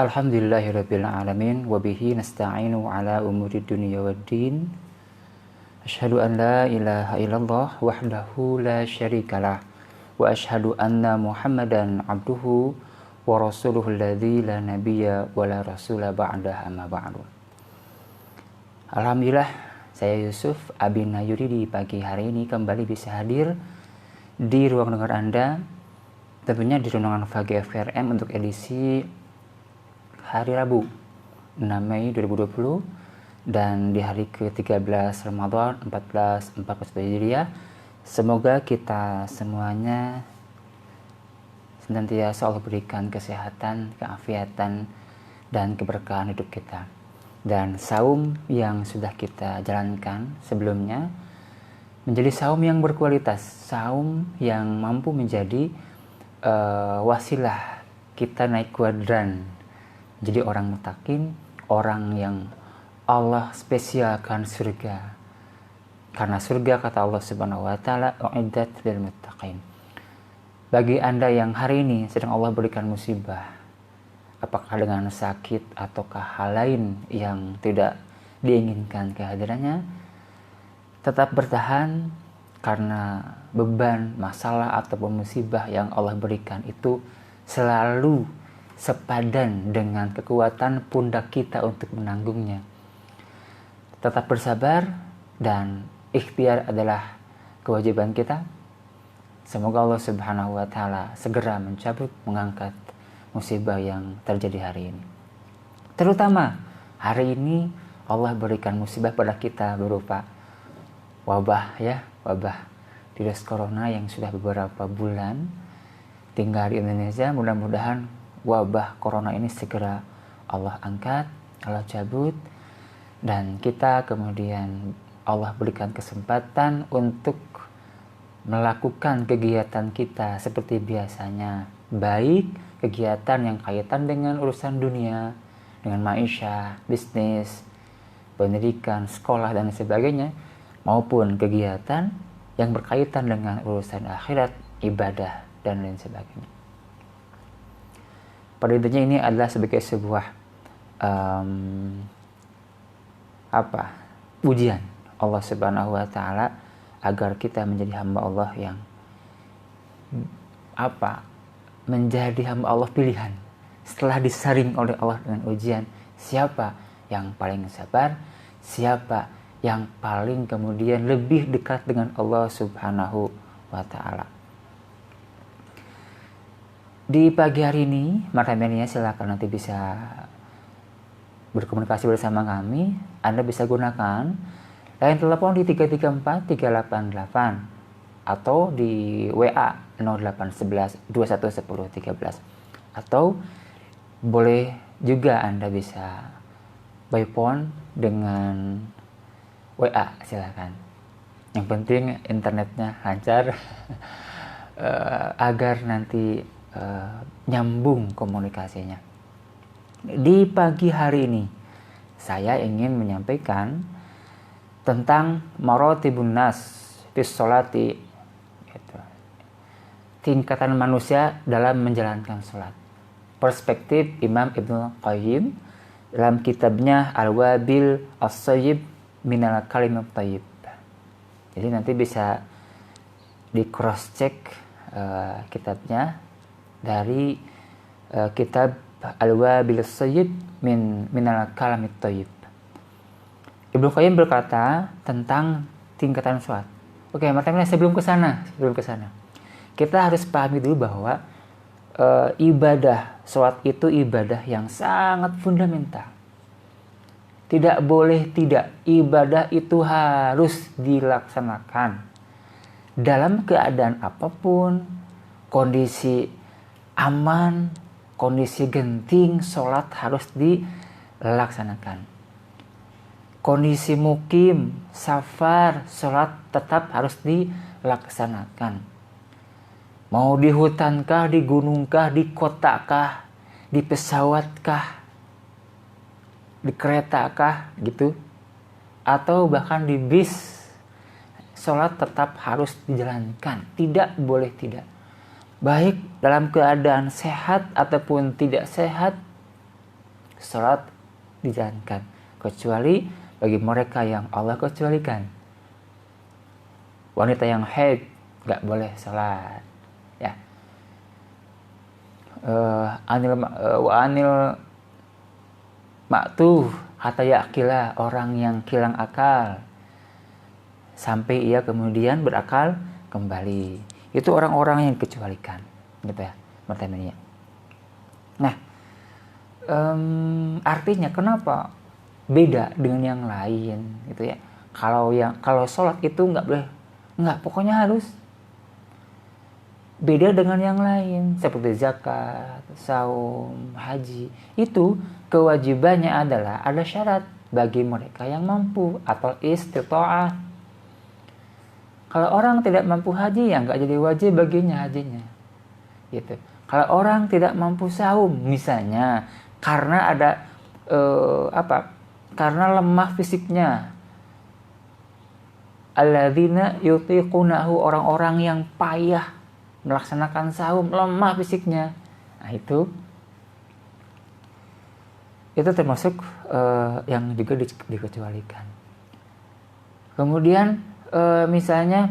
Alhamdulillahirabbil alamin wa bihi nasta'inu ala umuri dunya waddin. Asyhadu an la ilaha illallah wahdahu la syarikalah wa asyhadu anna Muhammadan abduhu wa rasuluhul ladzi la nabiyya wa la rasula ba'dah amma ba'du. Alhamdulillah, saya Yusuf Abin Nayuri di pagi hari ini kembali bisa hadir di ruang dengar Anda, tentunya di Renungan Pagi FRM untuk edisi hari Rabu 6 Mei 2020 dan di hari ke-13 Ramadan 1441 Hijriah. Semoga kita semuanya senantiasa Allah berikan kesehatan, keafiatan, dan keberkahan hidup kita. Dan saum yang sudah kita jalankan sebelumnya menjadi saum yang berkualitas, saum yang mampu menjadi wasilah kita naik kuadran, jadi orang mutakin, orang yang Allah spesialkan surga. Karena surga, kata Allah Subhanahu wa taala, uiddat lil muttaqin. Bagi Anda yang hari ini sedang Allah berikan musibah, apakah dengan sakit ataukah hal lain yang tidak diinginkan kehadirannya, tetap bertahan karena beban, masalah ataupun musibah yang Allah berikan itu selalu sepadan dengan kekuatan pundak kita untuk menanggungnya. Tetap bersabar dan ikhtiar adalah kewajiban kita. Semoga Allah Subhanahu wa taala segera mencabut, mengangkat musibah yang terjadi hari ini. Terutama hari ini Allah berikan musibah pada kita berupa wabah virus corona yang sudah beberapa bulan tinggal di Indonesia. Mudah-mudahan wabah corona ini segera Allah angkat, Allah cabut, dan kita kemudian Allah berikan kesempatan untuk melakukan kegiatan kita seperti biasanya, baik kegiatan yang kaitan dengan urusan dunia, dengan maisha, bisnis, pendidikan, sekolah, dan sebagainya, maupun kegiatan yang berkaitan dengan urusan akhirat, ibadah, dan lain sebagainya. Pada intinya ini adalah sebagai sebuah ujian Allah Subhanahu wa taala agar kita menjadi hamba Allah yang menjadi hamba Allah pilihan. Setelah disaring oleh Allah dengan ujian, siapa yang paling sabar, siapa yang paling kemudian lebih dekat dengan Allah Subhanahu wa taala. Di pagi hari ini, Martamania silakan nanti bisa berkomunikasi bersama kami. Anda bisa gunakan line telepon di 334 388 atau di WA 0811 2110 13, atau boleh juga Anda bisa by phone dengan WA, silakan. Yang penting internetnya lancar agar nanti nyambung komunikasinya. Di pagi hari ini saya ingin menyampaikan tentang maratibun nas fis sholati, tingkatan manusia dalam menjalankan sholat. Perspektif Imam Ibnu Qayyim dalam kitabnya Al-Wabil As-Sayyib Minal Kalimut Thayyib. Jadi nanti bisa di cross check kitabnya dari kitab Al-Wabil As-Sayyib Minal Kalimut Thayyib. Ibnu Qayyim berkata tentang tingkatan sholat. Oke, makanya sebelum ke sana, kita harus pahami dulu bahwa ibadah sholat itu ibadah yang sangat fundamental. Tidak boleh tidak, ibadah itu harus dilaksanakan dalam keadaan apapun, kondisi aman, kondisi genting, sholat harus dilaksanakan. Kondisi mukim, safar, sholat tetap harus dilaksanakan. Mau di hutankah, di gunungkah, di kotakah, di pesawatkah, di keretakah gitu, atau bahkan di bis, sholat tetap harus dijalankan, tidak boleh tidak. Baik dalam keadaan sehat ataupun tidak sehat, sholat dijalankan, kecuali bagi mereka yang Allah kecualikan. Wanita yang haid nggak boleh sholat, ya. Anil maktuh hatta ya'qila, orang yang hilang akal sampai ia kemudian berakal kembali. Itu orang-orang yang dikecualikan, gitu ya, pertanyaannya. Nah, artinya kenapa beda dengan yang lain, gitu ya? Kalau sholat itu nggak, pokoknya harus beda dengan yang lain, seperti zakat, saum, haji. Itu kewajibannya adalah ada syarat bagi mereka yang mampu atau istita'ah. Kalau orang tidak mampu haji, ya nggak jadi wajib baginya hajinya, gitu. Kalau orang tidak mampu saum, misalnya karena ada karena lemah fisiknya, alladzina yutiqunahu, orang-orang yang payah melaksanakan saum, lemah fisiknya. Nah, itu termasuk yang juga dikecualikan. Kemudian misalnya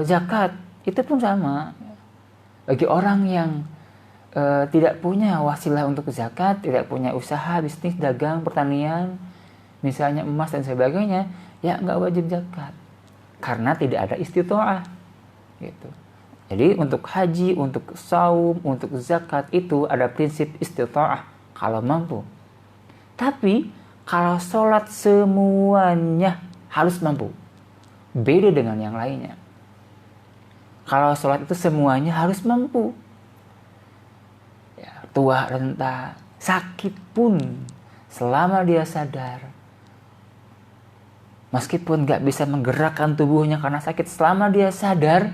zakat, itu pun sama. Bagi orang yang tidak punya wasilah untuk zakat, tidak punya usaha, bisnis, dagang, pertanian, misalnya emas dan sebagainya, ya nggak wajib zakat, karena tidak ada istita'ah, gitu. Jadi untuk haji, untuk saum, untuk zakat itu ada prinsip istita'ah, kalau mampu. Tapi kalau sholat semuanya harus mampu, beda dengan yang lainnya. Kalau sholat itu semuanya harus mampu, ya, tua, renta, sakit pun selama dia sadar, meskipun gak bisa menggerakkan tubuhnya karena sakit, selama dia sadar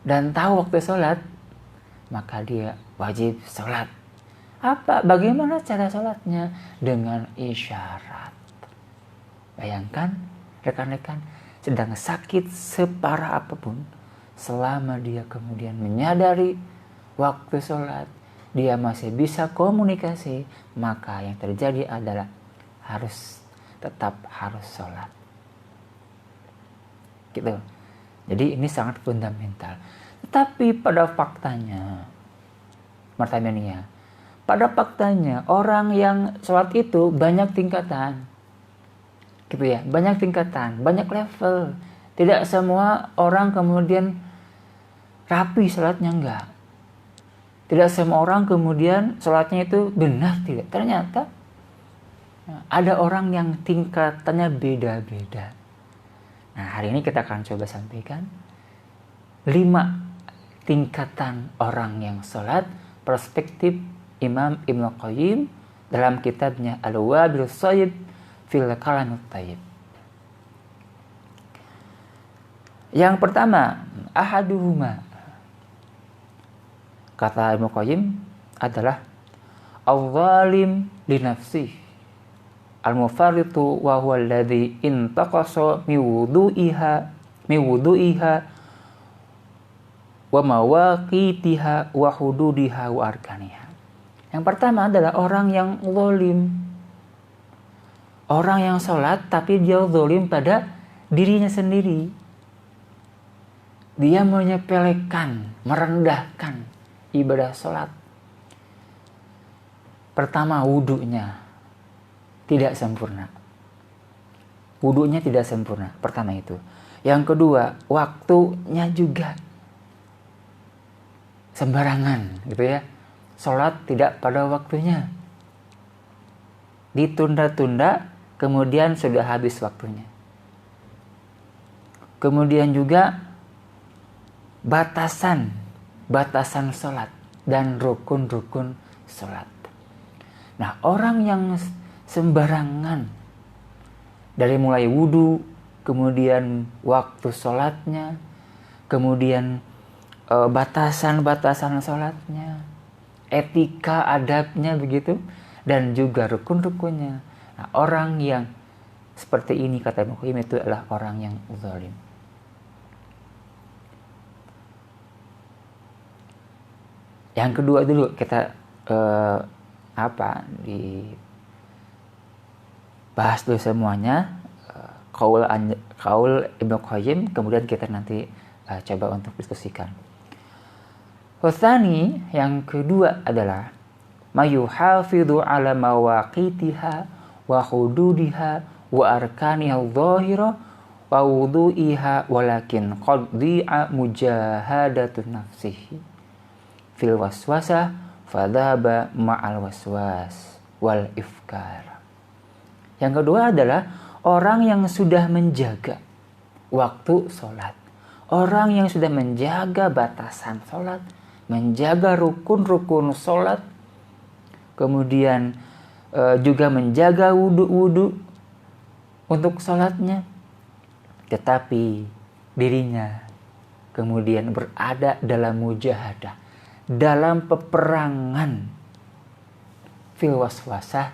dan tahu waktu sholat, maka dia wajib sholat. Bagaimana cara sholatnya? Dengan isyarat. Bayangkan rekan-rekan, sedang sakit separah apapun, selama dia kemudian menyadari waktu sholat, dia masih bisa komunikasi, maka yang terjadi adalah tetap harus sholat, gitu. Jadi ini sangat fundamental. Tetapi pada faktanya, orang yang sholat itu banyak tingkatan, gitu ya, banyak tingkatan, banyak level. Tidak semua orang kemudian rapi sholatnya, enggak. Tidak semua orang kemudian sholatnya itu benar, tidak. Ternyata ada orang yang tingkatannya beda-beda. Nah, hari ini kita akan coba sampaikan 5 tingkatan orang yang sholat, perspektif Imam Ibnu Qayyim dalam kitabnya Al-Wabilus Shayyib fil Kalamut Thayyib. Yang pertama, ahaduhuma, kata Ibnu Qayyim, adalah al-zalim li nafsih, al-mufarritu wa huwa alladhi intaqasa mi wudu'iha wa mawaqitiha wa hududiha wa arkaniha. Yang pertama adalah orang yang zalim. Orang yang sholat tapi dia zalim pada dirinya sendiri. Dia menyepelekan, merendahkan ibadah sholat. Pertama, wudunya tidak sempurna. Wudunya tidak sempurna, pertama itu. Yang kedua, waktunya juga sembarangan, gitu ya. Sholat tidak pada waktunya, ditunda-tunda, kemudian sudah habis waktunya. Kemudian juga batasan sholat dan rukun-rukun sholat. Nah, orang yang sembarangan dari mulai wudu, kemudian waktu sholatnya, kemudian batasan-batasan sholatnya, etika adabnya begitu, dan juga rukun-rukunnya. Nah, orang yang seperti ini, kata Ibnu Qayyim, itu adalah orang yang zalim. Yang kedua dulu kita dibahas dulu semuanya, kaul Ibnu Qayyim, kemudian kita nanti coba untuk diskusikan. Tsani, yang kedua adalah mayuhafidhu ala mawaqitiha wa hududiha wa arkaniha adh-dhahira wa wudu'iha walakin qad dhi'a mujahadatu nafsihi fil waswasah fadhaba ma'al waswas wal ifkar. Yang kedua adalah orang yang sudah menjaga waktu sholat, orang yang sudah menjaga batasan sholat, menjaga rukun-rukun sholat, kemudian juga menjaga wudu untuk sholatnya, tetapi dirinya kemudian berada dalam mujahadah, dalam peperangan, fil waswasah,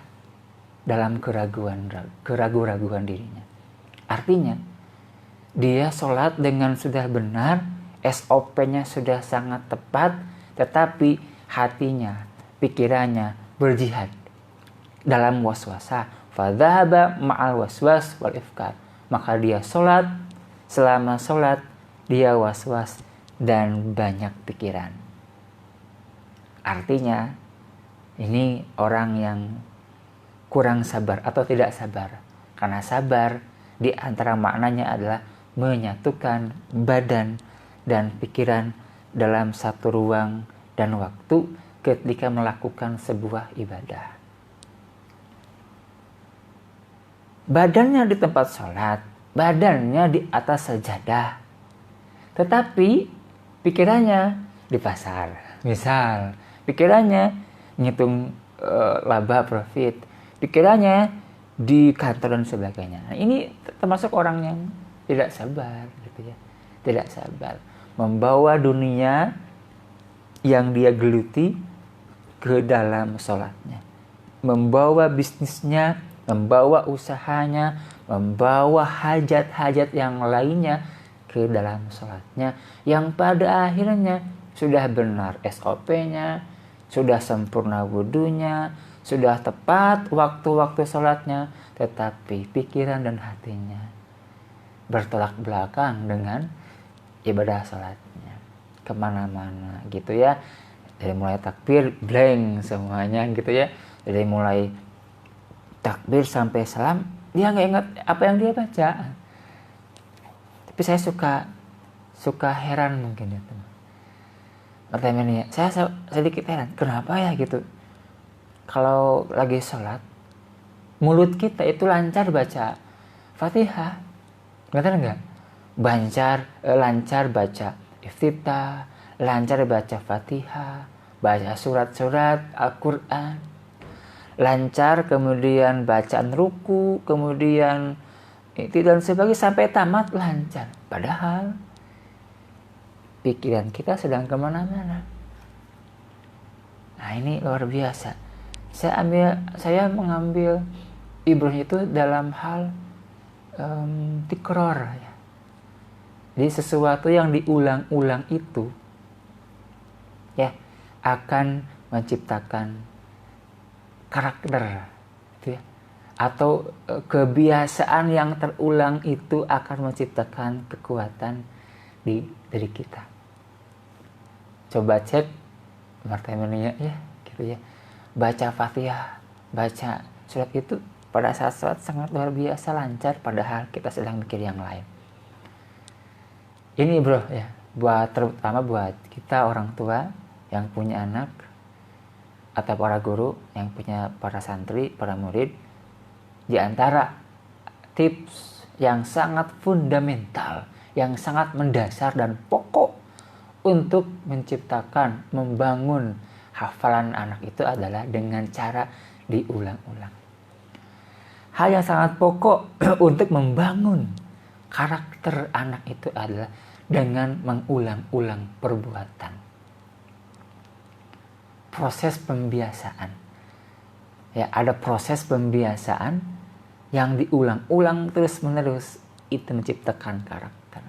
dalam keraguan-raguan dirinya. Artinya dia sholat dengan sudah benar, SOP-nya sudah sangat tepat, tetapi hatinya, pikirannya berjihad dalam waswasah. Fadhaba ma'al waswas wal ifkar. Maka dia sholat, selama sholat dia waswas dan banyak pikiran. Artinya ini orang yang kurang sabar atau tidak sabar. Karena sabar di antara maknanya adalah menyatukan badan dan pikiran dalam satu ruang dan waktu ketika melakukan sebuah ibadah. Badannya di tempat sholat, badannya di atas sajadah, tetapi pikirannya di pasar. Misal, pikirannya ngitung laba profit, pikirannya di kantor dan sebagainya. Nah, ini termasuk orang yang tidak sabar, gitu ya. Tidak sabar membawa dunia yang dia geluti ke dalam sholatnya, membawa bisnisnya, membawa usahanya, membawa hajat-hajat yang lainnya ke dalam sholatnya, yang pada akhirnya sudah benar SOP-nya, sudah sempurna wudunya, sudah tepat waktu-waktu sholatnya, tetapi pikiran dan hatinya bertolak belakang dengan ibadah sholatnya, kemana-mana gitu ya. Dari mulai takbir blank semuanya gitu ya, dari mulai takbir sampai salam dia nggak ingat apa yang dia baca. Tapi saya suka heran mungkin ya teman. Pertanyaannya, saya sedikit heran, kenapa ya gitu, kalau lagi sholat mulut kita itu lancar baca Fatihah, benar nggak? Lancar baca iftitah, lancar baca Fatihah, baca surat-surat Al-Quran, lancar kemudian bacaan ruku, kemudian itu dan sebagainya sampai tamat lancar. Padahal pikiran kita sedang kemana-mana. Nah ini luar biasa. Saya mengambil ibrahnya itu dalam hal tikror ya. Jadi sesuatu yang diulang-ulang itu ya akan menciptakan karakter gitu ya. Atau kebiasaan yang terulang itu akan menciptakan kekuatan di diri kita. Coba cek martabatnya ya gitu ya. Baca Fatihah, baca surat itu pada saat sholat sangat luar biasa lancar, padahal kita sedang mikir yang lain. Ini bro ya, terutama buat kita orang tua yang punya anak atau para guru yang punya para santri, para murid, di antara tips yang sangat fundamental, yang sangat mendasar dan pokok untuk menciptakan, membangun hafalan anak itu adalah dengan cara diulang-ulang. Hal yang sangat pokok untuk membangun karakter anak itu adalah dengan mengulang-ulang perbuatan. Proses pembiasaan. Ya, ada proses pembiasaan yang diulang-ulang terus-menerus, itu menciptakan karakter.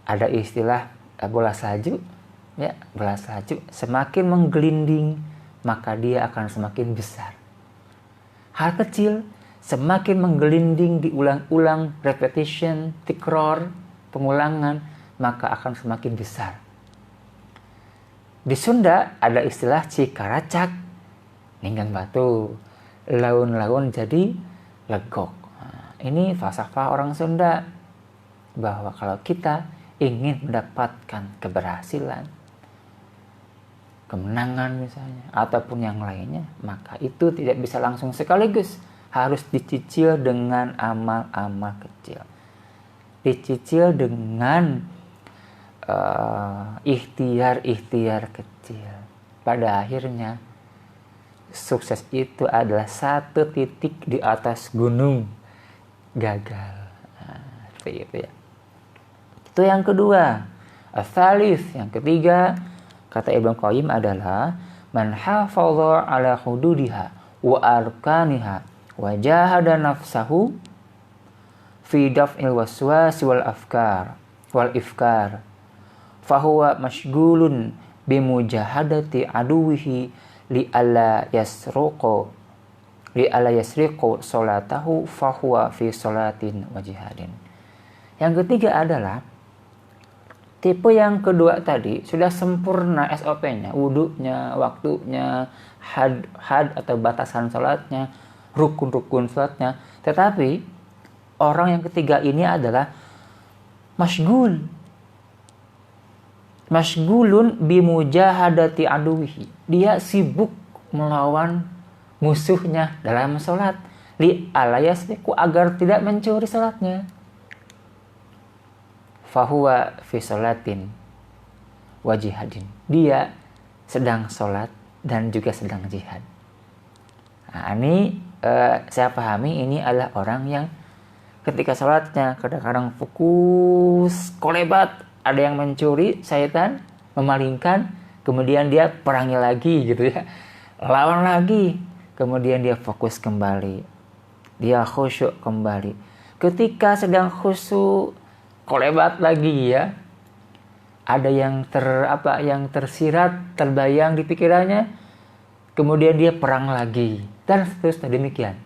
Ada istilah bola salju, ya, bola salju semakin menggelinding, maka dia akan semakin besar. Hal kecil semakin menggelinding, diulang-ulang, repetition, tikror, pengulangan, maka akan semakin besar. Di Sunda ada istilah cikaracak, ninggang batu, laun-laun jadi legok. Nah, ini falsafah orang Sunda, bahwa kalau kita ingin mendapatkan keberhasilan, kemenangan misalnya, ataupun yang lainnya, maka itu tidak bisa langsung sekaligus. Harus dicicil dengan amal-amal kecil. Dicicil dengan ikhtiar-ikhtiar kecil. Pada akhirnya, sukses itu adalah satu titik di atas gunung gagal. Nah, seperti itu ya. Itu yang kedua. Ats-tsalits, yang ketiga, kata Ibnu Qayyim adalah man hafadha ala hududiha wa arkaniha wa jahada nafsahu fi daf'il waswas wal ifkar fahuwa mashghulun bimujahadati aduwihi li alla yasriqu salatahu fahuwa fi salatin wa jihadin. Yang ketiga adalah tipe yang kedua tadi sudah sempurna SOP-nya, wudunya, waktunya, had atau batasan salatnya, rukun-rukun salatnya. Tetapi orang yang ketiga ini adalah Mashgulun bimujahadati aduwihi. Dia sibuk melawan musuhnya dalam salat. Li alayasniku, agar tidak mencuri salatnya. Fahuwa fi salatin wa jihadin. Dia sedang salat dan juga sedang jihad. Nah, ini saya pahami ini adalah orang yang ketika salatnya kadang-kadang fokus, kolebat, ada yang mencuri, syaitan memalingkan, kemudian dia perangi lagi gitu ya, lawan lagi, kemudian dia fokus kembali, dia khusyuk kembali. Ketika sedang khusyuk, kolebat lagi ya, ada yang tersirat, terbayang di pikirannya, kemudian dia perang lagi, dan seterusnya demikian.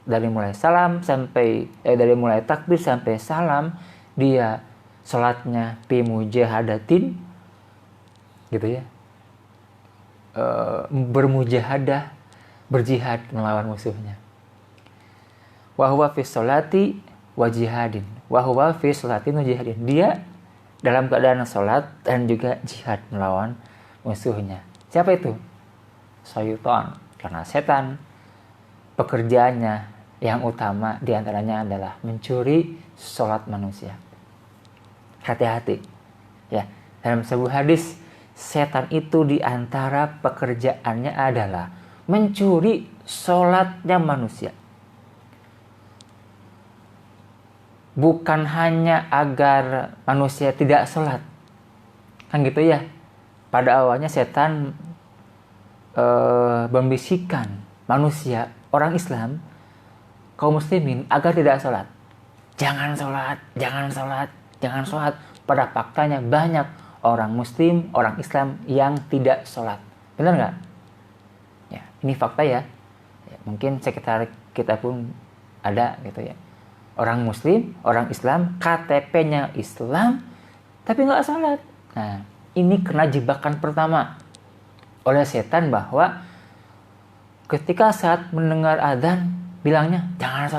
Dari mulai takbir sampai salam, dia salatnya fi mujahadatin gitu ya, bermujahadah, berjihad melawan musuhnya. Wa huwa fi sholati wa jihadin. Wa huwa fi sholatin wa jihadin. Dia dalam keadaan salat dan juga jihad melawan musuhnya. Siapa itu? Syaitan. Karena setan pekerjaannya yang utama diantaranya adalah mencuri salat manusia. Hati-hati ya, dalam sebuah hadis, setan itu diantara pekerjaannya adalah mencuri sholatnya manusia. Bukan hanya agar manusia tidak sholat, kan gitu ya. Pada awalnya setan membisikkan manusia, orang Islam, kaum muslimin agar tidak sholat. Jangan sholat, jangan sholat, jangan sholat. Pada faktanya banyak orang muslim, orang Islam yang tidak sholat. Benar nggak? Ya, ini fakta ya. Mungkin sekitar kita pun ada gitu ya. Orang muslim, orang Islam, KTP-nya Islam, tapi nggak sholat. Nah, ini kena jebakan pertama oleh setan, bahwa ketika saat mendengar adzan, bilangnya jangan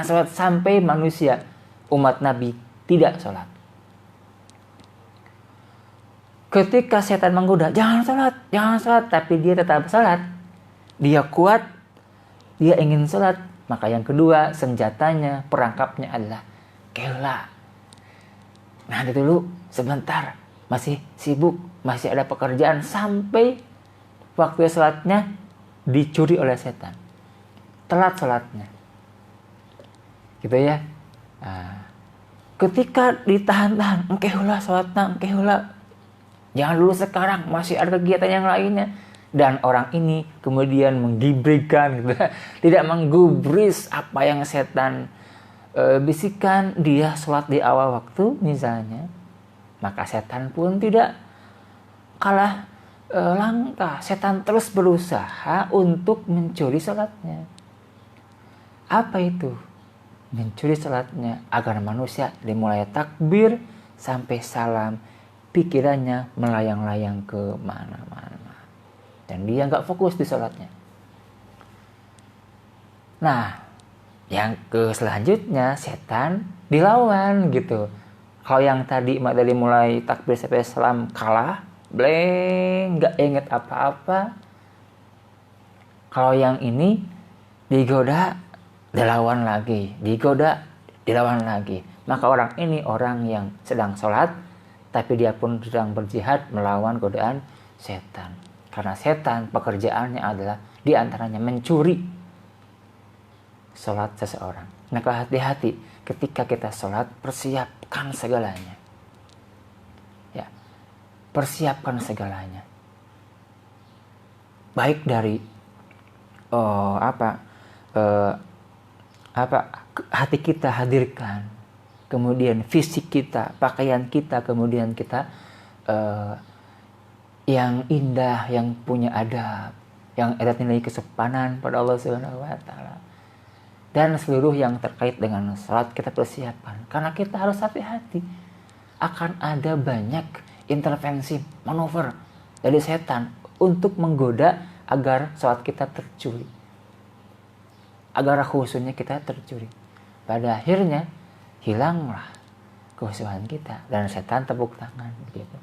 sholat, sampai manusia, umat Nabi tidak sholat. Ketika setan menggoda, jangan sholat, tapi dia tetap sholat. Dia kuat, dia ingin sholat. Maka yang kedua, senjatanya, perangkapnya adalah kela. Nanti dulu, sebentar, masih sibuk, masih ada pekerjaan, sampai waktu sholatnya dicuri oleh setan. Telat sholatnya. Gitu ya. Nah, ketika ditahan-tahan, engkehula sholatnya, engkehula. Jangan dulu sekarang, masih ada kegiatan yang lainnya. Dan orang ini kemudian menggibrikan, gitu. Tidak menggubris apa yang setan bisikan. Dia sholat di awal waktu misalnya. Maka setan pun tidak kalah langkah. Setan terus berusaha untuk mencuri salatnya. Apa itu? Mencuri salatnya agar manusia dimulai takbir sampai salam, pikirannya melayang-layang ke mana-mana. Dan dia nggak fokus di salatnya. Nah, yang ke selanjutnya setan dilawan gitu. Kalau yang tadi dari mulai takbir sampai salam kalah, blank, nggak inget apa-apa. Kalau yang ini digoda, dilawan lagi, digoda, dilawan lagi. Maka orang ini orang yang sedang sholat, tapi dia pun sedang berjihad melawan godaan setan. Karena setan pekerjaannya adalah diantaranya mencuri sholat seseorang. Maka hati-hati ketika kita sholat, persiapkan segalanya. Ya, persiapkan segalanya. Baik dari hati kita hadirkan, kemudian fisik kita, pakaian kita, kemudian kita yang indah, yang punya adab, yang ada nilai kesopanan pada Allah Subhanahu wa taala. Dan seluruh yang terkait dengan salat kita persiapkan. Karena kita harus hati-hati. Akan ada banyak intervensi, manuver dari setan untuk menggoda agar salat kita tercuri. Agar khusyuknya kita tercuri. Pada akhirnya hilanglah kekhusyukan kita dan setan tepuk tangan gitu.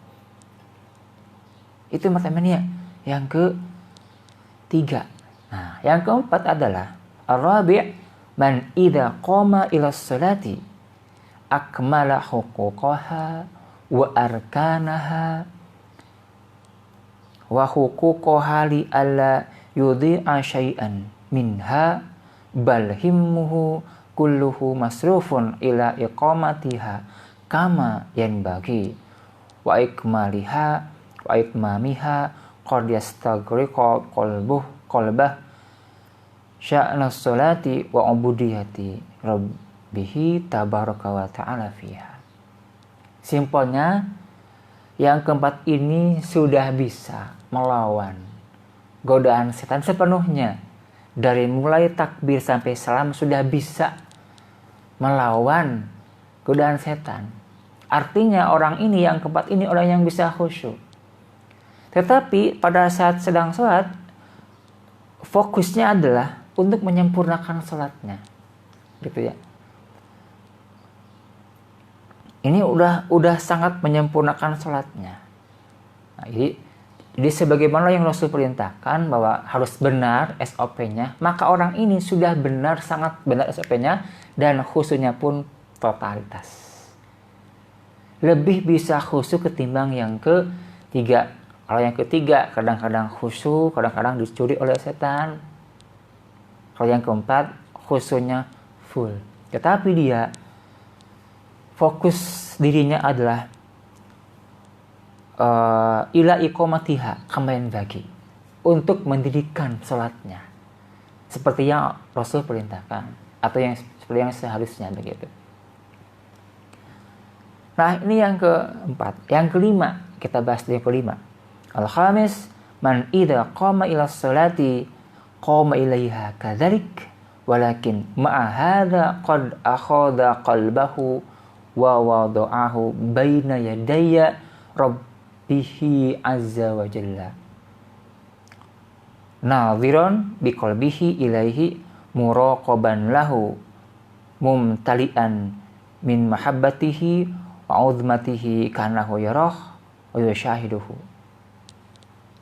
Itu pertamanya. Yang ketiga. Nah, yang keempat adalah ar-rabi' man idza qama ila sholati akmala huquqaha wa arkanaha wa huquqaha li alla yudhi'a syai'an minha bal himmuhu kulluhu masrufun ila iqamatiha kama yanbaghi wa ikmaliha wa itmamiha qad yastaghriqu qalbah sya'na sholati wa ubudiyati rabbihi tabaraka wa ta'ala fiha. Simpelnya, yang keempat ini sudah bisa melawan godaan setan sepenuhnya. Dari mulai takbir sampai salam sudah bisa melawan godaan setan. Artinya orang ini, yang keempat ini orang yang bisa khusyuk. Tetapi pada saat sedang sholat, fokusnya adalah untuk menyempurnakan sholatnya, gitu ya. Ini udah sangat menyempurnakan sholatnya. Nah, jadi sebagaimana yang Rasul perintahkan bahwa harus benar SOP-nya, maka orang ini sudah benar, sangat benar SOP-nya, dan khusyuknya pun totalitas. Lebih bisa khusyuk ketimbang yang ketiga. Kalau yang ketiga kadang-kadang khusyuk, kadang-kadang dicuri oleh setan. Kalau yang keempat khusyuknya full. Tetapi dia fokus dirinya adalah ila iqamatiha kamayan bagi, untuk mendirikan sholatnya seperti yang Rasul perintahkan atau yang seperti yang seharusnya begitu. Nah, ini yang keempat. Yang kelima, kita bahas yang kelima. Al-khamis man idza qama ila sholati qama ilaiha kadzalik walakin ma'a hadza qad akhadha qalbahu wa wada'ahu baina yadayya rabbihi azza wa jalla nadhiran biqalbihi ilaihi muraqaban lahu mumtali'an min mahabbatihi wa 'uzmatihi kanahu yarah wa yashahiduhu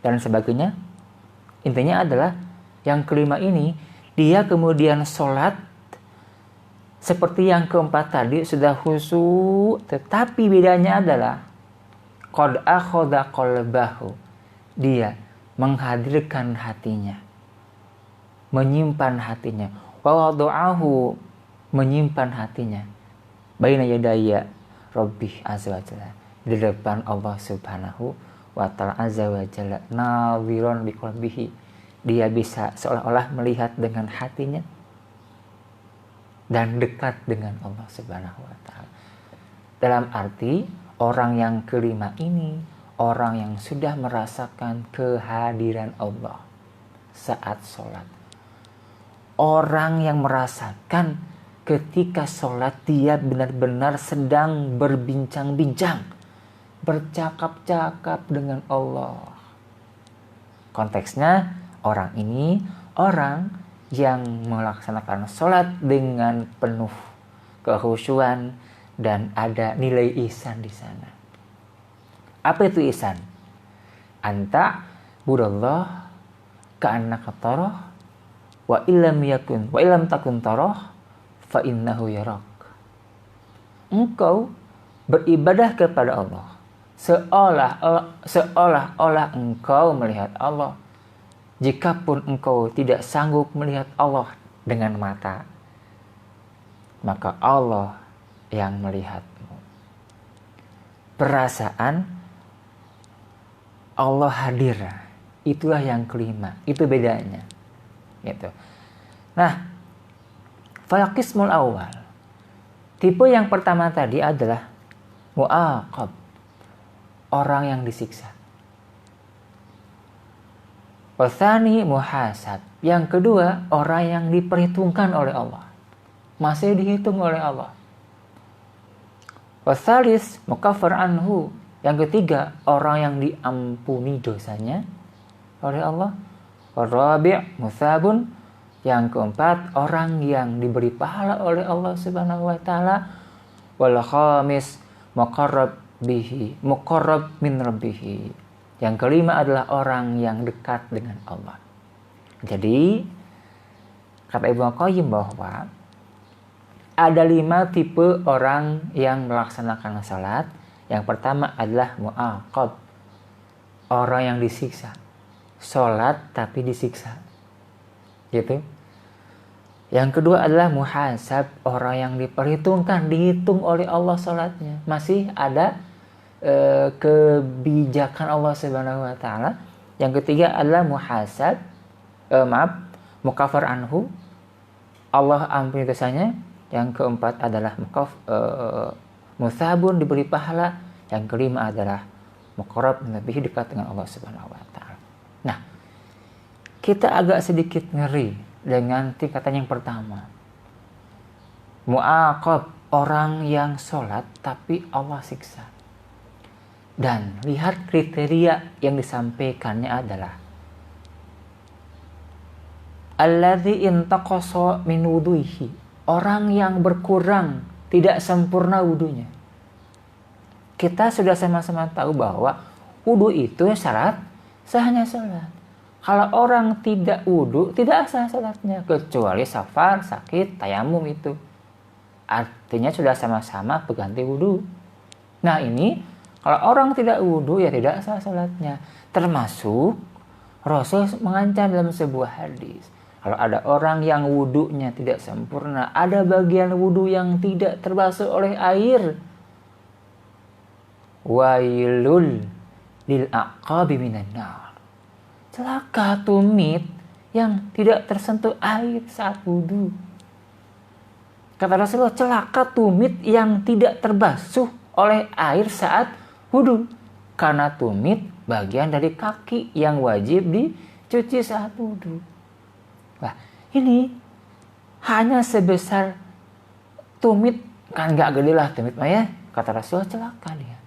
dan sebagainya. Intinya adalah yang kelima ini, dia kemudian sholat seperti yang keempat tadi, sudah khusyuk, tetapi bedanya adalah qad akhadha qalbahu, dia menghadirkan hatinya, menyimpan hatinya, wa wada'ahu, menyimpan hatinya, baina yadayya rabbih azza wa jalla, di depan Allah subhanahu wa ta'ala azza wa jalla, nadhiran biqalbihi, dia bisa seolah-olah melihat dengan hatinya dan dekat dengan Allah Subhanahu wa taala. Dalam arti orang yang kelima ini orang yang sudah merasakan kehadiran Allah saat sholat. Orang yang merasakan ketika sholat dia benar-benar sedang berbincang-bincang, bercakap-cakap dengan Allah. Konteksnya orang ini orang yang melaksanakan sholat dengan penuh kekhusyuan dan ada nilai ihsan di sana. Apa itu ihsan? Anta budallah ka'annaka tarah wa illam takun tarah fa innahu yarak. Engkau beribadah kepada Allah seolah-olah engkau melihat Allah. Jikapun engkau tidak sanggup melihat Allah dengan mata, maka Allah yang melihatmu. Perasaan Allah hadir, itulah yang kelima. Itu bedanya. Gitu. Nah, falaqismul awal. Tipe yang pertama tadi adalah mu'aqab, orang yang disiksa. Wathani muhasab. Yang kedua, orang yang diperhitungkan oleh Allah. Masih dihitung oleh Allah. Wathalis mukaffar anhu. Yang ketiga, orang yang diampuni dosanya oleh Allah. Warabi' musabun. Yang keempat, orang yang diberi pahala oleh Allah Subhanahu wa taala. Wal khamis muqarrab min rabbih. Yang kelima adalah orang yang dekat dengan Allah. Jadi, kata Ibnu Qayyim bahwa ada 5 tipe orang yang melaksanakan salat. Yang pertama adalah mu'aqab, orang yang disiksa. Salat tapi disiksa. Gitu. Yang kedua adalah muhasab, orang yang diperhitungkan, dihitung oleh Allah salatnya. Masih ada kebijakan Allah Subhanahu wa taala. Yang ketiga adalah mukaffar anhu, Allah ampuni dosanya. Yang keempat adalah musabun, diberi pahala. Yang kelima adalah muqarrab, lebih dekat dengan Allah Subhanahu wa taala. Nah, kita agak sedikit ngeri dengan tingkatan yang pertama. Mu'aqab, orang yang sholat tapi Allah siksa. Dan lihat kriteria yang disampaikannya adalah alladzi intaqasa min wuduhi, orang yang berkurang, tidak sempurna wudunya. Kita sudah sama-sama tahu bahwa wudu itu syarat sahnya salat. Kalau orang tidak wudu, tidak sah salatnya, kecuali safar, sakit, tayamum itu. Artinya sudah sama-sama berganti wudu. Nah ini kalau orang tidak wudu ya tidak sah salatnya. Termasuk Rasul mengancam dalam sebuah hadis. Kalau ada orang yang wudunya tidak sempurna, ada bagian wudu yang tidak terbasuh oleh air, wailul lil aqabi minan nar. Celaka tumit yang tidak tersentuh air saat wudu. Kata Rasulullah, celaka tumit yang tidak terbasuh oleh air saat wudu. Karena tumit bagian dari kaki yang wajib dicuci saat wudu. Nah, ini hanya sebesar tumit, kan gak gede lah tumit mah ya. Kata Rasulullah, celaka dia.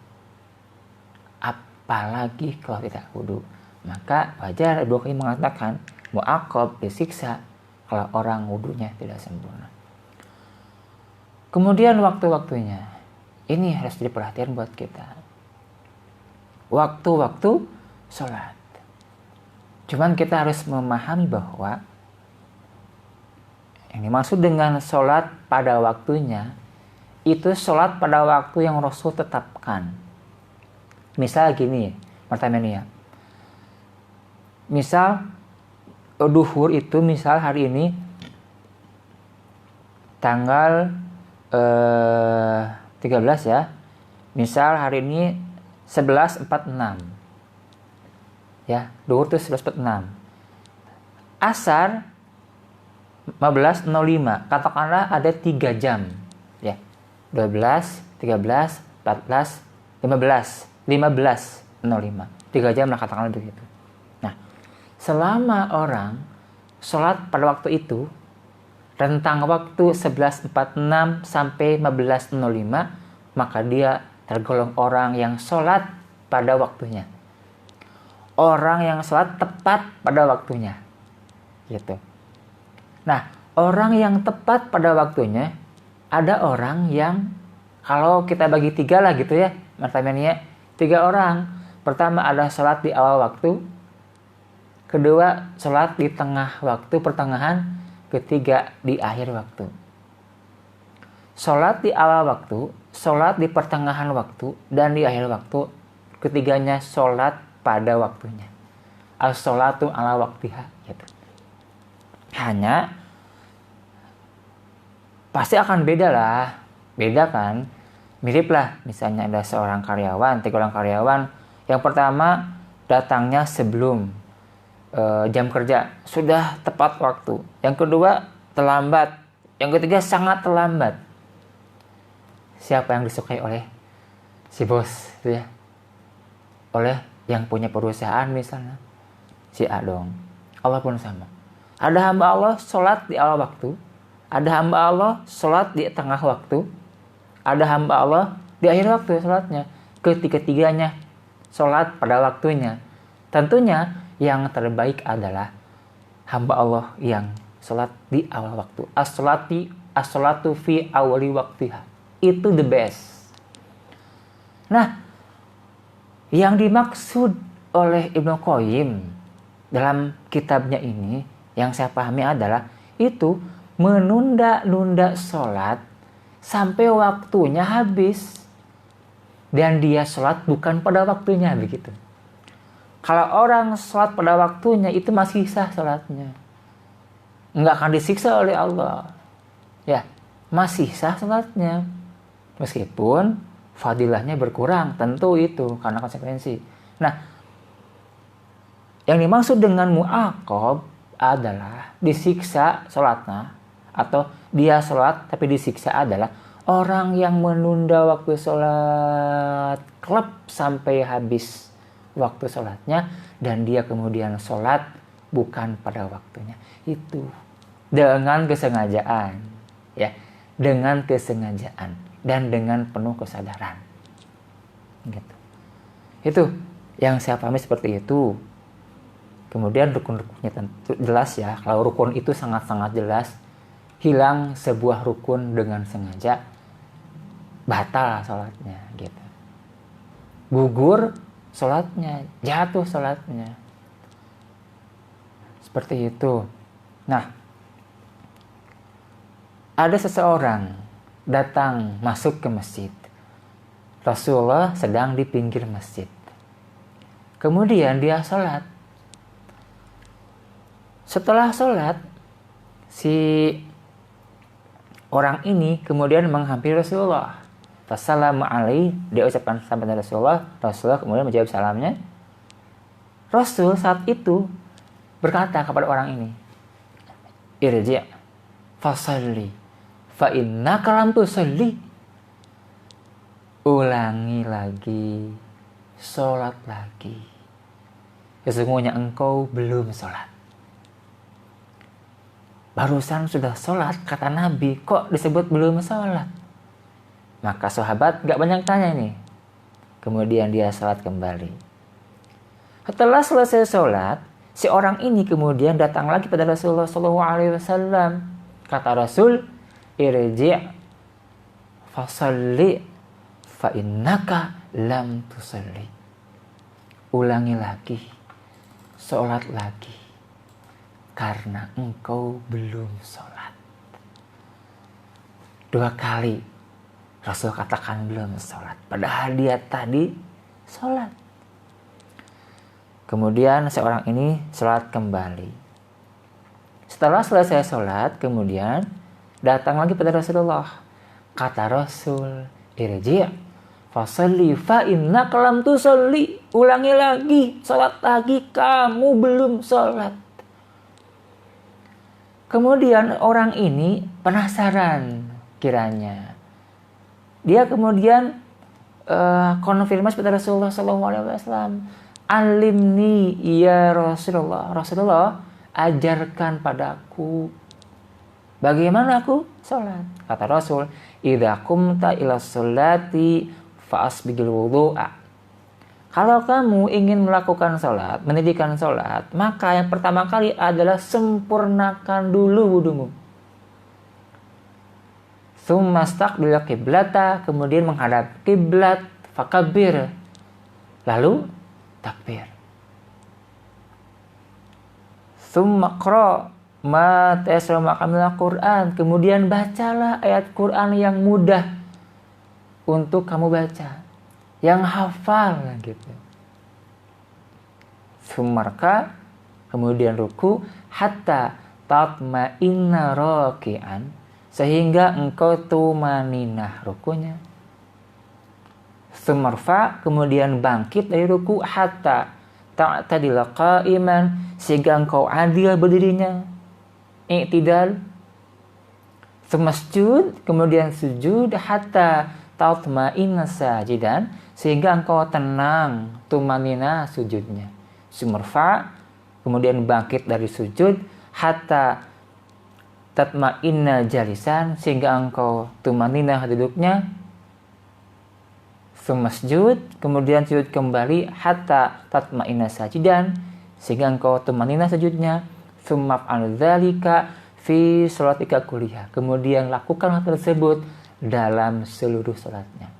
Apalagi kalau tidak wudu. Maka wajar Ibnu Qayyim mengatakan mu'aqab, disiksa kalau orang wudunya tidak sempurna. Kemudian waktu-waktunya. Ini harus diperhatikan buat kita. Waktu-waktu sholat. Cuman kita harus memahami bahwa yang dimaksud dengan sholat pada waktunya, itu sholat pada waktu yang Rasul tetapkan. Misal gini, pertama nih ya. Misal duhur itu misal hari ini tanggal 13 ya. Misal hari ini 11.46. Ya, duhur itu 11.46. Asar 15.05. Katakanlah ada 3 jam. Ya. 12, 13, 14, 15. 3 jam lah katakanlah begitu. Nah, selama orang sholat pada waktu itu, rentang waktu 11.46 sampai 15.05, maka dia tergolong orang yang sholat pada waktunya. Orang yang sholat tepat pada waktunya. Gitu. Nah, orang yang tepat pada waktunya, ada orang yang, kalau kita bagi 3 lah gitu ya, martabanya 3 orang. Pertama ada sholat di awal waktu, kedua sholat di tengah waktu pertengahan, ketiga di akhir waktu. Sholat di awal waktu, sholat di pertengahan waktu, dan di akhir waktu, ketiganya sholat pada waktunya. As-sholatu ala waktiha gitu. Hanya pasti akan beda lah, beda kan, mirip lah. Misalnya ada seorang karyawan, 3 orang karyawan. Yang pertama datangnya sebelum jam kerja, sudah tepat waktu. Yang kedua terlambat. Yang ketiga sangat terlambat. Siapa yang disukai oleh si bos itu ya? Oleh yang punya perusahaan misalnya, si A dong. Allah pun sama. Ada hamba Allah sholat di awal waktu, ada hamba Allah sholat di tengah waktu, ada hamba Allah di akhir waktu sholatnya. Ketiga-tiganya sholat pada waktunya. Tentunya yang terbaik adalah hamba Allah yang sholat di awal waktu. As-sholatu fi awali waktiha. Itu the best. Nah, yang dimaksud oleh Ibnu Qayyim dalam kitabnya ini, yang saya pahami adalah itu menunda-nunda sholat sampai waktunya habis. Dan dia sholat bukan pada waktunya begitu. Kalau orang sholat pada waktunya itu masih sah sholatnya. Nggak akan disiksa oleh Allah. Ya, masih sah sholatnya. Meskipun fadilahnya berkurang, tentu itu karena konsekuensi. Nah, yang dimaksud dengan mu'aqab adalah disiksa sholatnya, atau dia sholat tapi disiksa adalah orang yang menunda waktu sholat klub sampai habis waktu sholatnya, dan dia kemudian sholat bukan pada waktunya. Itu dengan kesengajaan, ya, dengan kesengajaan dan dengan penuh kesadaran. Gitu. Itu yang saya pahami seperti itu. Kemudian rukun-rukunnya tentu jelas ya. Kalau rukun itu sangat-sangat jelas. Hilang sebuah rukun dengan sengaja, batal sholatnya gitu. Gugur sholatnya, jatuh sholatnya. Seperti itu. Nah, ada seseorang datang masuk ke masjid. Rasulullah sedang di pinggir masjid. Kemudian dia sholat. Setelah sholat, si orang ini kemudian menghampiri Rasulullah. Wassalamu alaihi, dia ucapkan salam pada Rasulullah. Rasulullah kemudian menjawab salamnya. Rasul saat itu berkata kepada orang ini, irji' fasalli fa innaka lam tusalli. Ulangi lagi, sholat lagi. Sesungguhnya engkau belum sholat. Barusan sudah sholat, kata Nabi, kok disebut belum sholat? Maka sahabat gak banyak tanya nih. Kemudian dia sholat kembali. Setelah selesai sholat, si orang ini kemudian datang lagi pada Rasulullah SAW. Kata Rasul, irji' fasalli fa innaka lam tusalli. Ulangi lagi, sholat lagi, karena engkau belum sholat. 2 kali Rasul katakan belum sholat, padahal dia tadi sholat. Kemudian seorang ini sholat kembali. Setelah selesai sholat, kemudian datang lagi pada Rasulullah. Kata Rasul, irji' fasalli fa innaka lam tusalli. Ulangi lagi, sholat lagi, kamu belum sholat. Kemudian orang ini penasaran kiranya. Dia kemudian konfirmasi pada Rasulullah SAW, alimni ya Rasulullah, Rasulullah ajarkan padaku bagaimana aku sholat. Kata Rasul, idza qumta ila sholati fa'asbigil wudu'a. Kalau kamu ingin melakukan sholat, mendirikan sholat, maka yang pertama kali adalah sempurnakan dulu wudumu. Tsumma staqbil qiblata, kemudian menghadap kiblat, fakabbir, lalu takbir. Tsumma qra ma tayassara minal Qur'an, kemudian bacalah ayat Quran yang mudah untuk kamu baca, yang hafal gitu. Sumarka, kemudian ruku, hatta tatma'inna raki'an, sehingga engkau tumaninah rukunya. Sumarfa, kemudian bangkit dari ruku, hatta ta'tadila qa'iman, sehingga engkau adil berdirinya. I'tidal. Sumasjud, kemudian sujud, hatta tatma'inna sajidan, sehingga engkau tenang, tumanina sujudnya. Sumarfa, kemudian bangkit dari sujud, hatta tatma'inna jalisan, sehingga engkau tumanina duduknya. Sumasjud, kemudian sujud kembali, hatta tatma'inna sajidan, sehingga engkau tumanina sujudnya. Sumaf al-dzalika fi sholatika kulliyah, kemudian lakukan hal tersebut dalam seluruh sholatnya.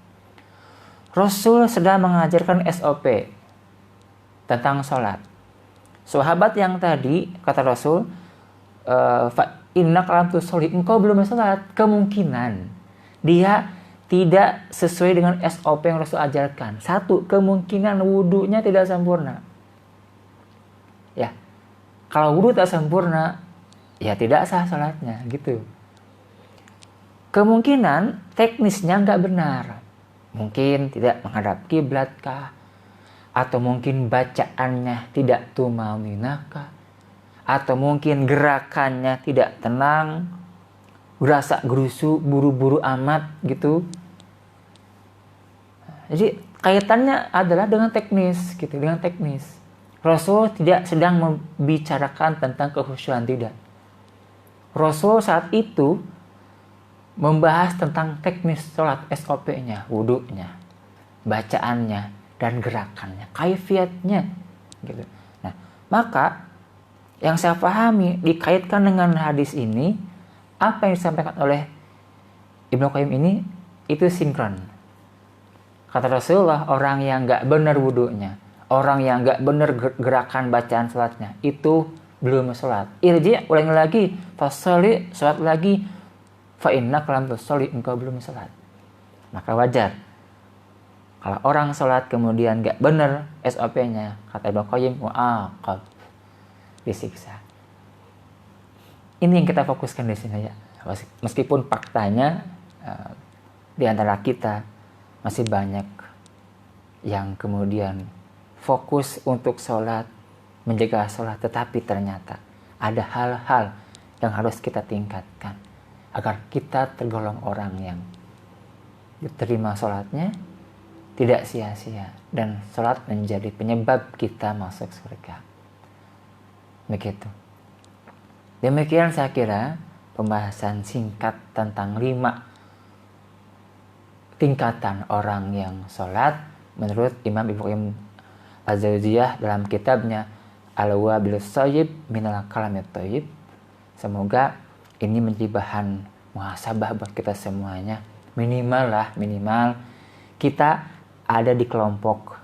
Rasul sedang mengajarkan SOP tentang sholat. Sahabat yang tadi, kata Rasul, innaka lam tusolli, engkau belum sholat, kemungkinan dia tidak sesuai dengan SOP yang Rasul ajarkan. Satu, kemungkinan wudunya tidak sempurna. Ya, kalau wudu tak sempurna, ya tidak sah sholatnya, gitu. Kemungkinan teknisnya nggak benar. Mungkin tidak menghadap kiblat kah? Atau mungkin bacaannya tidak tumaninah kah? Atau mungkin gerakannya tidak tenang, gerasa gerusu, buru-buru amat gitu. Jadi kaitannya adalah dengan teknis, gitu, dengan teknis. Rasul tidak sedang membicarakan tentang kekhusyuan, tidak. Rasul saat itu membahas tentang teknis sholat, SOP-nya, wudunya, bacaannya, dan gerakannya, kaifiatnya, gitu. Nah, maka yang saya pahami dikaitkan dengan hadis ini, apa yang disampaikan oleh Ibnu Qayyim ini itu sinkron. Kata Rasulullah, orang yang nggak benar wudunya, orang yang nggak benar gerakan bacaan sholatnya, itu belum sholat. Irji, ulangi lagi, fasholli, sholat lagi, fa innaka lam tusolli, engkau belum sholat. Maka wajar kalau orang sholat kemudian nggak benar SOP-nya, kata Ibnu Qayyim, mu'aqab, disiksa. Ini yang kita fokuskan di sini ya. Meskipun faktanya di antara kita masih banyak yang kemudian fokus untuk sholat, menjaga sholat, tetapi ternyata ada hal-hal yang harus kita tingkatkan agar kita tergolong orang yang diterima sholatnya, tidak sia-sia, dan sholat menjadi penyebab kita masuk surga. Begitu. Demikian saya kira pembahasan singkat tentang 5 tingkatan orang yang sholat menurut Imam Ibnu Qayyim Az-Jauziyah dalam kitabnya Al-Wabilus Shayyib minal Kalamit Thayyib. Semoga ini menjadi bahan muhasabah buat kita semuanya. Minimal kita ada di kelompok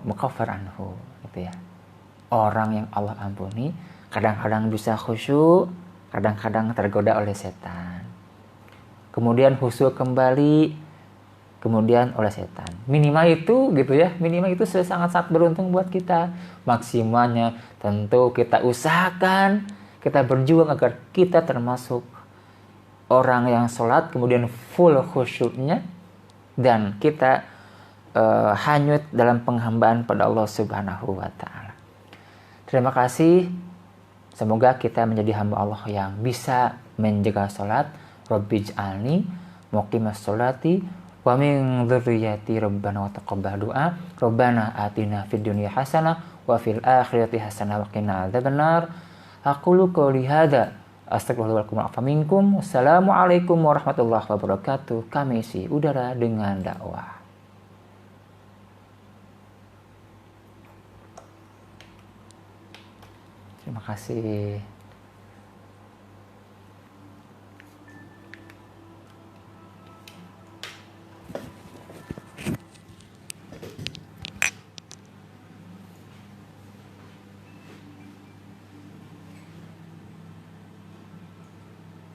mukaffar anhu, gitu ya. Orang yang Allah ampuni, kadang-kadang bisa khusyuk, kadang-kadang tergoda oleh setan. Kemudian khusyuk kembali, kemudian oleh setan. Minimal itu gitu ya, minimal itu sangat-sangat beruntung buat kita. Maksimalnya tentu kita usahakan, kita berjuang agar kita termasuk orang yang sholat kemudian full khusyuknya, dan kita hanyut dalam penghambaan pada Allah Subhanahu wa Ta'ala. Terima kasih. Semoga kita menjadi hamba Allah yang bisa menjaga sholat. Rabbij'alni muqimas sholati wa min dzurriyyati rabbana wa taqabbal du'a rabbana atina fid dunya hasanah wa fil akhirati hasanah wa qina adzabannar. Aqulu qouli hadza astagfirullah wa lakum minkum. Wassalamualaikum warahmatullahi wabarakatuh. Kami isi udara dengan dakwah. Terima kasih.